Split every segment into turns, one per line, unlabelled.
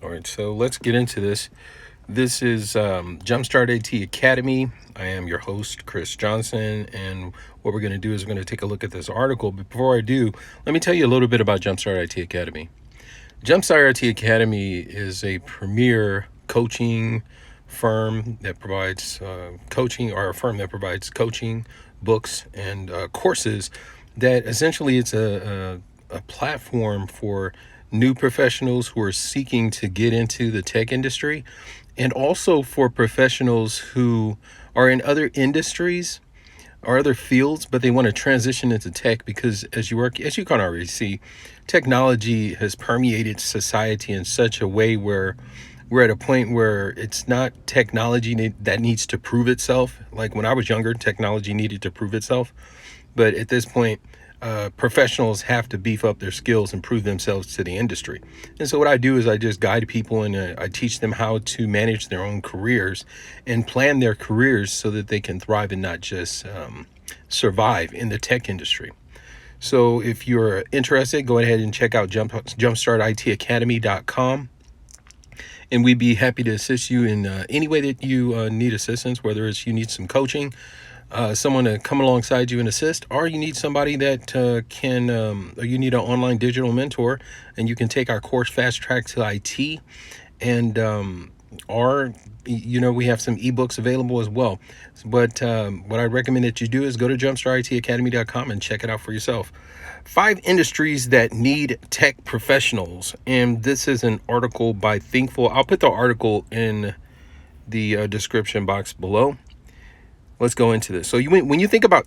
All right, so let's get into this. This is JumpStart AT Academy. I am your host, Chris Johnson, and what we're going to do is we're going to take a look at this article. But before I do, let me tell you a little bit about JumpStart IT Academy. JumpStart IT Academy is a premier coaching firm that provides coaching, or a firm that provides coaching, books, and courses. That essentially it's a platform for new professionals who are seeking to get into the tech industry, and also for professionals who are in other industries or other fields, but they want to transition into tech because as you can already see, technology has permeated society in such a way where we're at a point where it's not technology that needs to prove itself. Like when I was younger, technology needed to prove itself. But at this point, professionals have to beef up their skills and prove themselves to the industry. And so what I do is I just guide people, and I teach them how to manage their own careers and plan their careers so that they can thrive and not just survive in the tech industry. So if you're interested, go ahead and check out jumpstartitacademy.com. And we'd be happy to assist you in any way that you need assistance, whether it's you need some coaching, someone to come alongside you and assist, or you need somebody that or you need an online digital mentor, and you can take our course Fast Track to IT, and or we have some ebooks available as well. But what I recommend that you do is go to jumpstartitacademy.com and check it out for yourself. 5 industries that need tech professionals, and this is an article by Thinkful. I'll put the article in the description box below. Let's go into this. So when you think about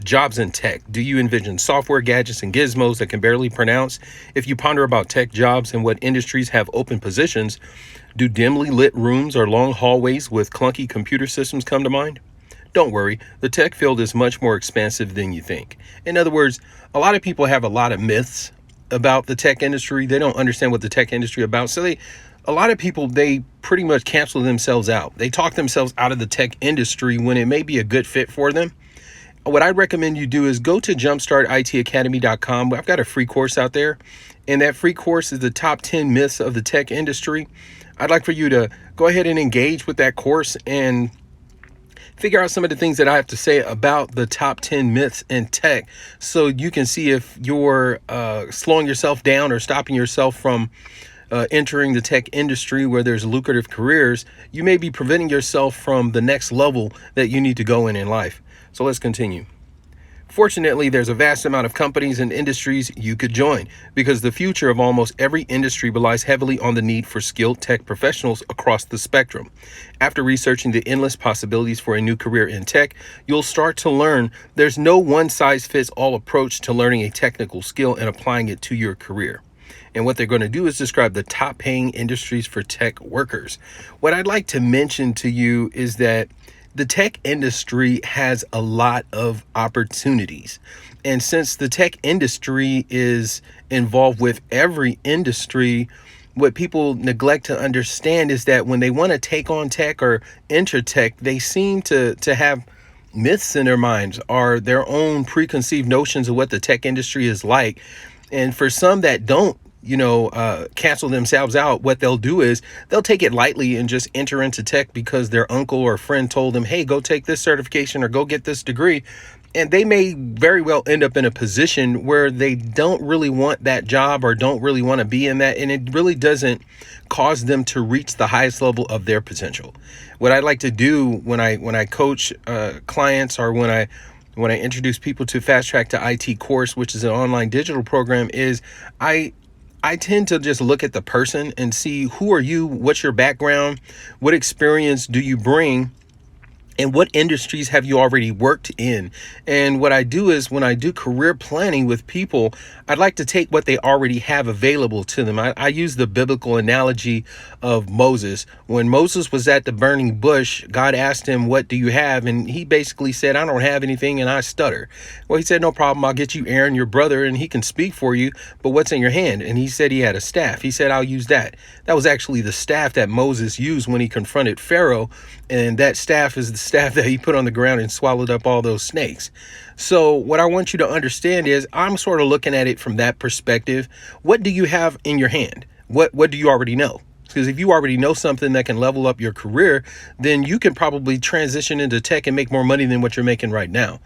jobs in tech, do you envision software, gadgets, and gizmos that can barely pronounce? If you ponder about tech jobs and what industries have open positions, do dimly lit rooms or long hallways with clunky computer systems come to mind? Don't worry, the tech field is much more expansive than you think. In other words, a lot of people have a lot of myths about the tech industry. They don't understand what the tech industry is about. So a lot of people, they pretty much cancel themselves out. They talk themselves out of the tech industry when it may be a good fit for them. What I recommend you do is go to jumpstartitacademy.com. I've got a free course out there, and that free course is the top 10 myths of the tech industry. I'd like for you to go ahead and engage with that course and figure out some of the things that I have to say about the top 10 myths in tech, so you can see if you're slowing yourself down or stopping yourself from entering the tech industry where there's lucrative careers. You may be preventing yourself from the next level that you need to go in life. So let's continue. Fortunately, there's a vast amount of companies and industries you could join, because the future of almost every industry relies heavily on the need for skilled tech professionals across the spectrum. After researching the endless possibilities for a new career in tech, you'll start to learn there's no one-size-fits-all approach to learning a technical skill and applying it to your career. And what they're going to do is describe the top paying industries for tech workers. What I'd like to mention to you is that the tech industry has a lot of opportunities. And since the tech industry is involved with every industry, what people neglect to understand is that when they want to take on tech or enter tech, they seem to have myths in their minds or their own preconceived notions of what the tech industry is like. And for some that don't, cancel themselves out, what they'll do is they'll take it lightly and just enter into tech because their uncle or friend told them, hey, go take this certification or go get this degree. And they may very well end up in a position where they don't really want that job or don't really want to be in that. And it really doesn't cause them to reach the highest level of their potential. What I like to do when I coach clients, or when I introduce people to Fast Track to IT course, which is an online digital program, is I tend to just look at the person and see, who are you? What's your background? What experience do you bring? And what industries have you already worked in? And what I do is, when I do career planning with people, I'd like to take what they already have available to them. I use the biblical analogy of Moses. When Moses was at the burning bush, God asked him, what do you have? And he basically said, I don't have anything and I stutter. Well, he said, no problem. I'll get you Aaron, your brother, and he can speak for you. But what's in your hand? And he said he had a staff. He said, I'll use that. That was actually the staff that Moses used when he confronted Pharaoh. And that staff is the staff that he put on the ground and swallowed up all those snakes. So what I want you to understand is, I'm sort of looking at it from that perspective. What do you have in your hand? What do you already know? Because if you already know something that can level up your career, then you can probably transition into tech and make more money than what you're making right now.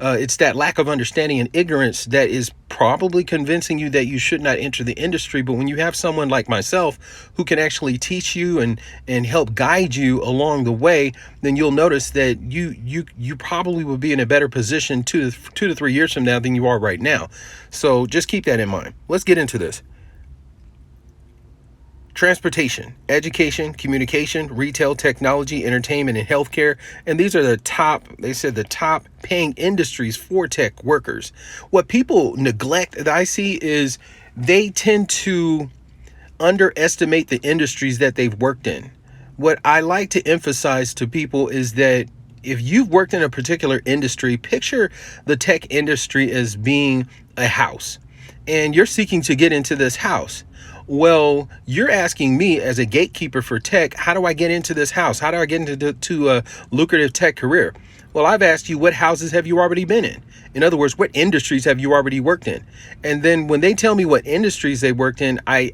It's that lack of understanding and ignorance that is probably convincing you that you should not enter the industry. But when you have someone like myself who can actually teach you and help guide you along the way, then you'll notice that you probably will be in a better position 2 to 3 years from now than you are right now. So just keep that in mind. Let's get into this. Transportation, education, communication, retail, technology, entertainment, and healthcare. And these are the top paying industries for tech workers. What people neglect that I see is they tend to underestimate the industries that they've worked in. What I like to emphasize to people is that if you've worked in a particular industry, picture the tech industry as being a house, and you're seeking to get into this house. Well, you're asking me as a gatekeeper for tech, how do I get into this house? How do I get into a lucrative tech career? Well, I've asked you, what houses have you already been in? In other words, what industries have you already worked in? And then when they tell me what industries they worked in, I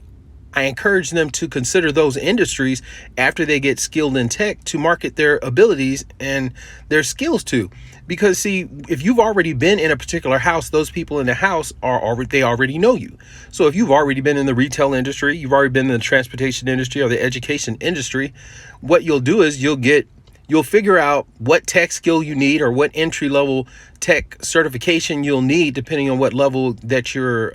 encourage them to consider those industries after they get skilled in tech to market their abilities and their skills to. Because see, if you've already been in a particular house, those people in the house they already know you. So if you've already been in the retail industry, you've already been in the transportation industry or the education industry, what you'll do is you'll figure out what tech skill you need or what entry level tech certification you'll need, depending on what level that you're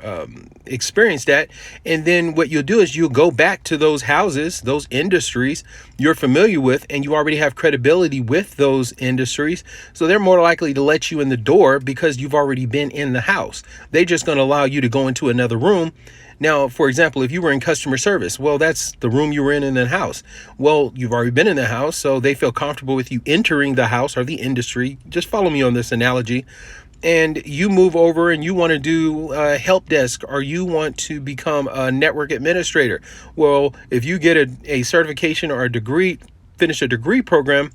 experienced at. And then what you'll do is you'll go back to those houses, those industries you're familiar with, and you already have credibility with those industries. So they're more likely to let you in the door because you've already been in the house. They're just going to allow you to go into another room. Now, for example, if you were in customer service, well, that's the room you were in the house. Well, you've already been in the house, so they feel comfortable with you entering the house or the industry. Just follow me on this analogy. And you move over and you want to do help desk, or you want to become a network administrator. Well, if you get a certification or a degree, finish a degree program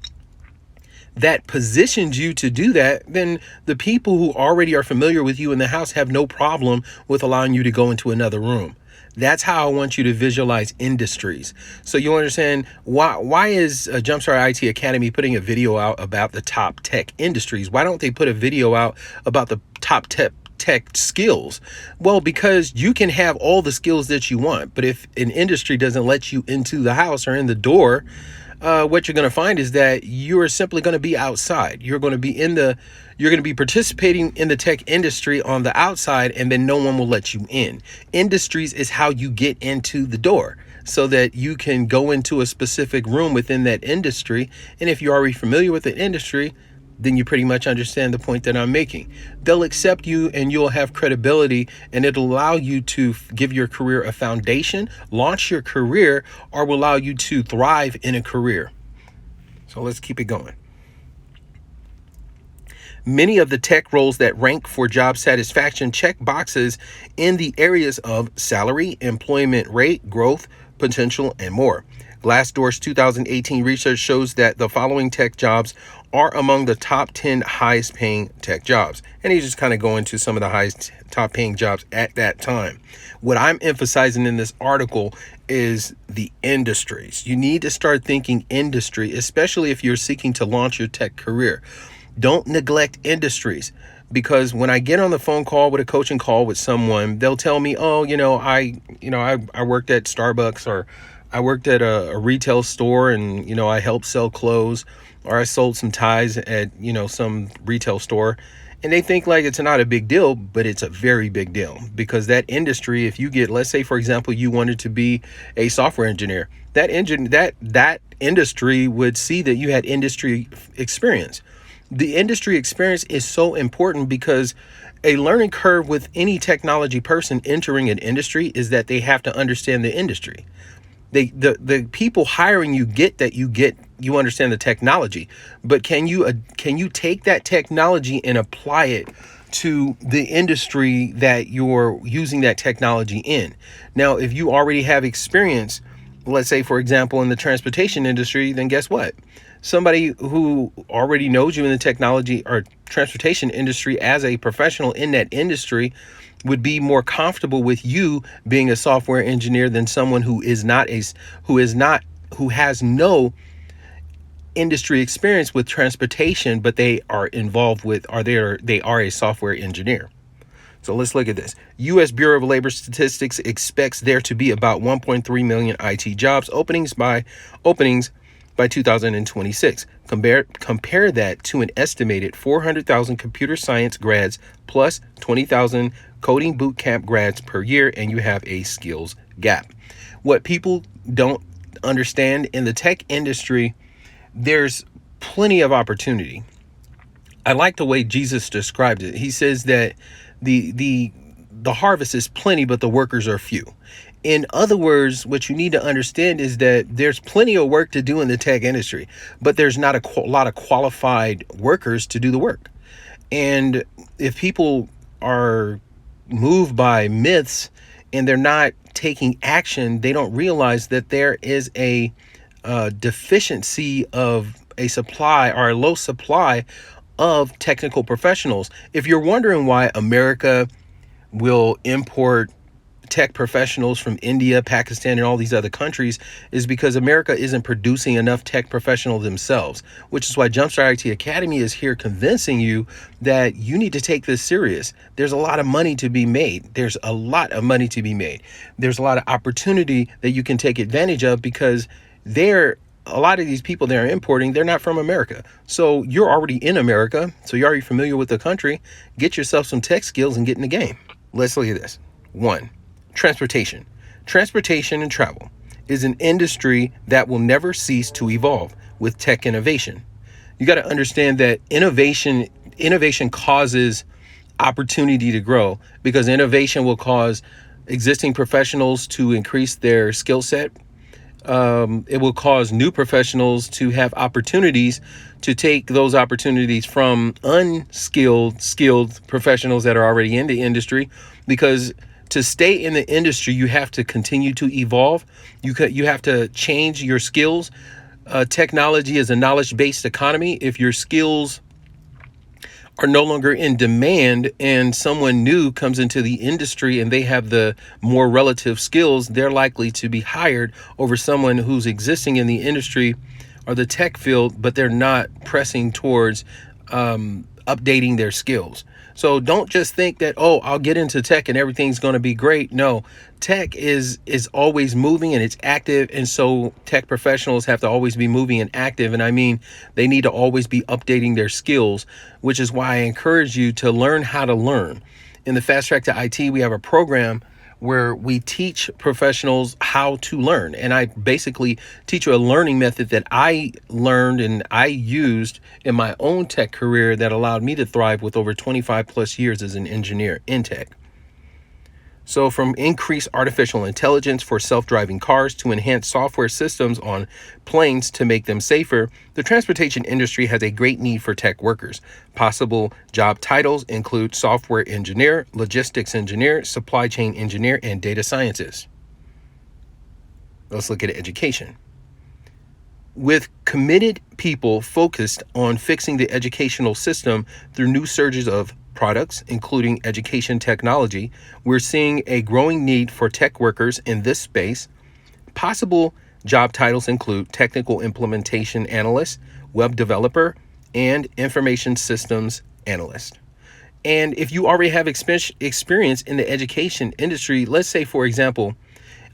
that positions you to do that, then the people who already are familiar with you in the house have no problem with allowing you to go into another room. That's how I want you to visualize industries. So you understand why is JumpStart IT Academy putting a video out about the top tech industries? Why don't they put a video out about the top tech skills? Well, because you can have all the skills that you want, but if an industry doesn't let you into the house or in the door, what you're going to find is that you are simply going to be outside. You're going to be participating in the tech industry on the outside, and then no one will let you in. Industries is how you get into the door so that you can go into a specific room within that industry. And if you're already familiar with the industry, then you pretty much understand the point that I'm making. They'll accept you and you'll have credibility, and it'll allow you to give your career a foundation, launch your career, or will allow you to thrive in a career. So let's keep it going. Many of the tech roles that rank for job satisfaction check boxes in the areas of salary, employment rate, growth, potential, and more. Glassdoor's 2018 research shows that the following tech jobs are among the top 10 highest paying tech jobs. And he's just kind of going to some of the highest top paying jobs at that time. What I'm emphasizing in this article is the industries. You need to start thinking industry, especially if you're seeking to launch your tech career. Don't neglect industries, because when I get on the phone call with a coaching call with someone, they'll tell me, oh, I worked at Starbucks, or I worked at a retail store, and, I helped sell clothes, or I sold some ties at, some retail store. And they think like it's not a big deal, but it's a very big deal, because that industry, if you get, let's say, for example, you wanted to be a software engineer, that industry would see that you had industry experience. The industry experience is so important because a learning curve with any technology person entering an industry is that they have to understand the industry. The people hiring you get that you understand the technology, but can you take that technology and apply it to the industry that you're using that technology in? Now, if you already have experience, let's say, for example, in the transportation industry, then guess what? Somebody who already knows you in the technology or transportation industry as a professional in that industry, would be more comfortable with you being a software engineer than someone who has no industry experience with transportation, but they are involved with, they are a software engineer. So let's look at this. U.S. Bureau of Labor Statistics expects there to be about 1.3 million IT jobs openings by 2026. Compare that to an estimated 400,000 computer science grads plus 20,000 coding boot camp grads per year, and you have a skills gap. What people don't understand in the tech industry, there's plenty of opportunity. I like the way Jesus described it. He says that the harvest is plenty, but the workers are few. In other words, what you need to understand is that there's plenty of work to do in the tech industry, but there's not a lot of qualified workers to do the work. And if people are moved by myths and they're not taking action, they don't realize that there is a deficiency of a supply or a low supply of technical professionals. If you're wondering why America will import tech professionals from India, Pakistan, and all these other countries, is because America isn't producing enough tech professionals themselves, which is why JumpStart IT Academy is here convincing you that you need to take this serious. There's a lot of money to be made. There's a lot of opportunity that you can take advantage of, because a lot of these people they're importing, they're not from America. So you're already in America, so you're already familiar with the country. Get yourself some tech skills and get in the game. Let's look at this. 1. Transportation. Transportation and travel is an industry that will never cease to evolve with tech innovation. You got to understand that innovation causes opportunity to grow, because innovation will cause existing professionals to increase their skill set. It will cause new professionals to have opportunities to take those opportunities from skilled professionals that are already in the industry, because to stay in the industry, you have to continue to evolve. You have to change your skills. Technology is a knowledge-based economy. If your skills are no longer in demand and someone new comes into the industry and they have the more relative skills, they're likely to be hired over someone who's existing in the industry or the tech field, but they're not pressing towards updating their skills. So don't just think that, oh, I'll get into tech and everything's going to be great. No, tech is always moving and it's active. And so tech professionals have to always be moving and active. And I mean, they need to always be updating their skills, which is why I encourage you to learn how to learn. In the Fast Track to IT, we have a program where we teach professionals how to learn. And I basically teach you a learning method that I learned and I used in my own tech career that allowed me to thrive with over 25 plus years as an engineer in tech. So from increased artificial intelligence for self-driving cars to enhanced software systems on planes to make them safer, the transportation industry has a great need for tech workers. Possible job titles include software engineer, logistics engineer, supply chain engineer, and data scientist. Let's look at education. With committed people focused on fixing the educational system through new surges of products, including education technology, we're seeing a growing need for tech workers in this space. Possible job titles include technical implementation analyst, web developer, and information systems analyst. And if you already have experience in the education industry, let's say, for example,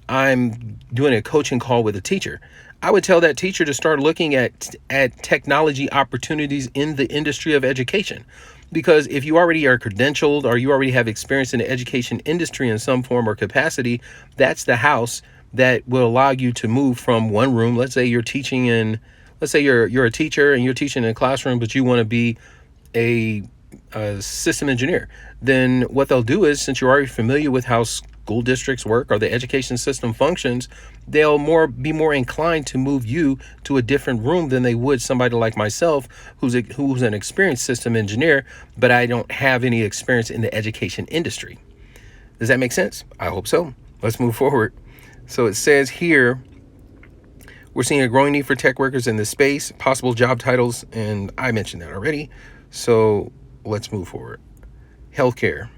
I'm doing a coaching call with a teacher, I would tell that teacher to start looking at technology opportunities in the industry of education. Because if you already are credentialed or you already have experience in the education industry in some form or capacity, that's the house that will allow you to move from one room. Let's say you're a teacher and you're teaching in a classroom, but you want to be a system engineer. Then what they'll do is, since you're already familiar with how school districts work or the education system functions, they'll be more inclined to move you to a different room than they would somebody like myself, who's an experienced system engineer, but I don't have any experience in the education industry. Does that make sense? I hope so. Let's move forward. So it says here, we're seeing a growing need for tech workers in this space, possible job titles, and I mentioned that already. So let's move forward. Healthcare.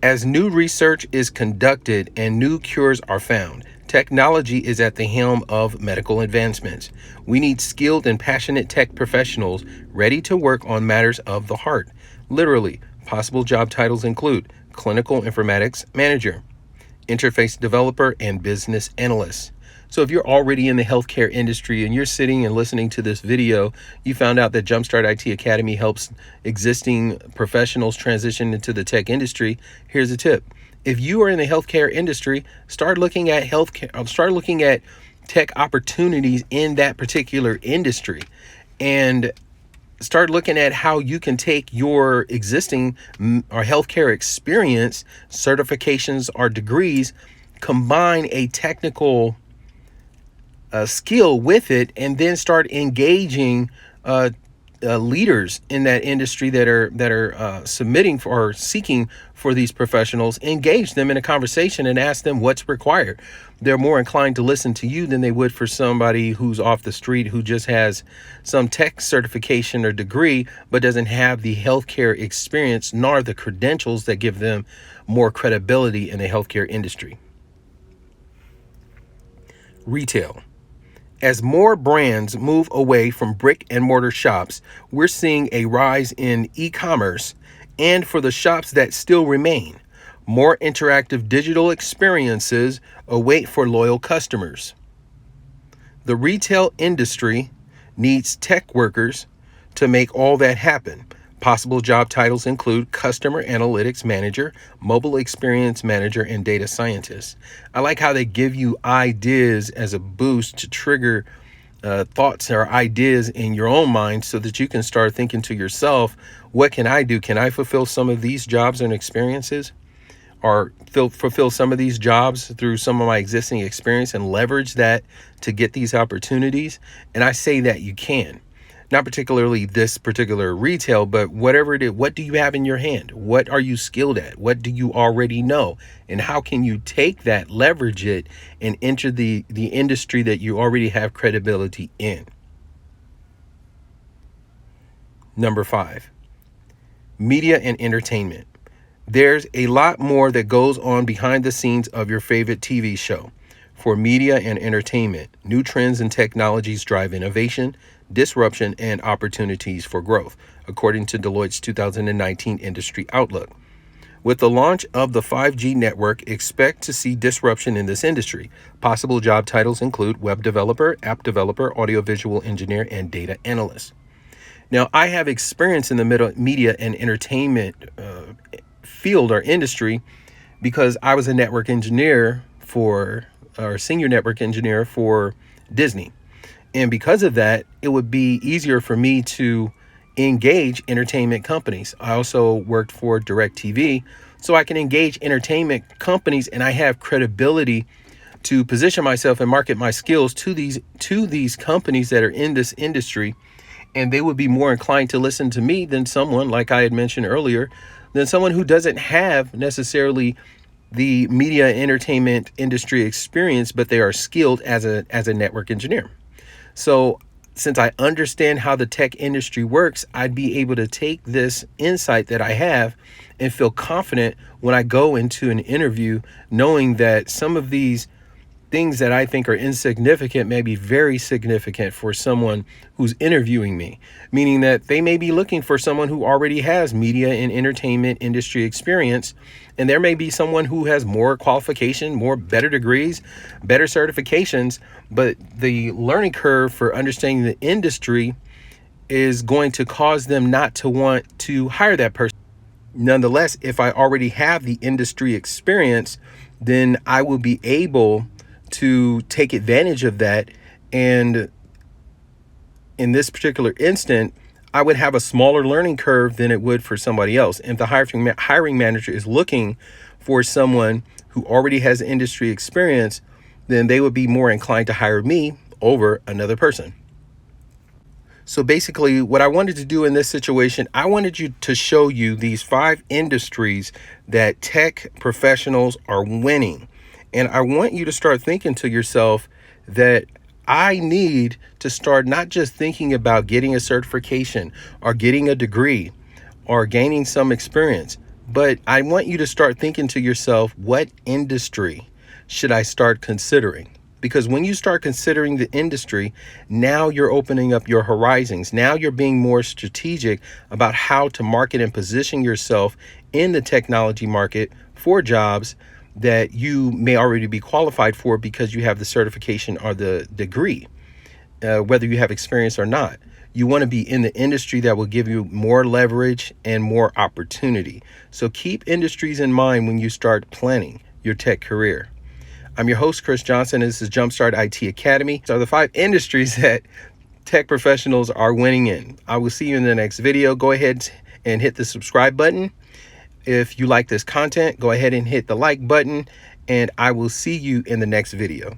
As new research is conducted and new cures are found, technology is at the helm of medical advancements. We need skilled and passionate tech professionals ready to work on matters of the heart. Literally, possible job titles include clinical informatics manager, interface developer, and business analyst. So if you're already in the healthcare industry and you're sitting and listening to this video, you found out that JumpStart IT Academy helps existing professionals transition into the tech industry. Here's a tip. If you are in the healthcare industry, start looking at tech opportunities in that particular industry, and start looking at how you can take your existing or healthcare experience, certifications or degrees, combine a technical skill with it, and then start engaging leaders in that industry that are submitting for or seeking for these professionals. Engage them in a conversation and ask them what's required. They're more inclined to listen to you than they would for somebody who's off the street who just has some tech certification or degree but doesn't have the healthcare experience nor the credentials that give them more credibility in the healthcare industry. Retail. As more brands move away from brick and mortar shops, we're seeing a rise in e-commerce, and for the shops that still remain, more interactive digital experiences await for loyal customers. The retail industry needs tech workers to make all that happen. Possible job titles include Customer Analytics Manager, Mobile Experience Manager, and Data Scientist. I like how they give you ideas as a boost to trigger thoughts or ideas in your own mind so that you can start thinking to yourself, what can I do? Can I fulfill some of these jobs and experiences? Or fulfill some of these jobs through some of my existing experience and leverage that to get these opportunities? And I say that you can. Not particularly this particular retail, but whatever it is. What do you have in your hand? What are you skilled at? What do you already know? And how can you take that, leverage it, and enter the industry that you already have credibility in? Number 5, media and entertainment. There's a lot more that goes on behind the scenes of your favorite TV show. For media and entertainment, new trends and technologies drive innovation, disruption, and opportunities for growth, according to Deloitte's 2019 Industry Outlook. With the launch of the 5G network, expect to see disruption in this industry. Possible job titles include web developer, app developer, audiovisual engineer, and data analyst. Now, I have experience in the media and entertainment field or industry because I was a network engineer senior network engineer for Disney. And because of that, it would be easier for me to engage entertainment companies. I also worked for DirecTV, so I can engage entertainment companies, and I have credibility to position myself and market my skills to these companies that are in this industry, and they would be more inclined to listen to me than someone, like I had mentioned earlier, than someone who doesn't have necessarily the media entertainment industry experience, but they are skilled as a network engineer. So since I understand how the tech industry works, I'd be able to take this insight that I have and feel confident when I go into an interview, knowing that some of these things that I think are insignificant may be very significant for someone who's interviewing me, meaning that they may be looking for someone who already has media and entertainment industry experience, and there may be someone who has more qualification, better degrees, better certifications, but the learning curve for understanding the industry is going to cause them not to want to hire that person. Nonetheless, if I already have the industry experience, then I will be able to take advantage of that. And in this particular instant, I would have a smaller learning curve than it would for somebody else. And if the hiring manager is looking for someone who already has industry experience, then they would be more inclined to hire me over another person. So basically, what I wanted to do in this situation, I wanted to show you these 5 industries that tech professionals are winning. And I want you to start thinking to yourself that I need to start not just thinking about getting a certification or getting a degree or gaining some experience, But I want you to start thinking to yourself, what industry should I start considering? Because when you start considering the industry, now you're opening up your horizons. Now you're being more strategic about how to market and position yourself in the technology market for jobs that you may already be qualified for because you have the certification or the degree, whether you have experience or not. You want to be in the industry that will give you more leverage and more opportunity. So keep industries in mind when you start planning your tech career. I'm your host, Chris Johnson, and this is JumpStart IT Academy. So the 5 industries that tech professionals are winning in. I will see you in the next video. Go ahead and hit the subscribe button. If you like this content, go ahead and hit the like button, and I will see you in the next video.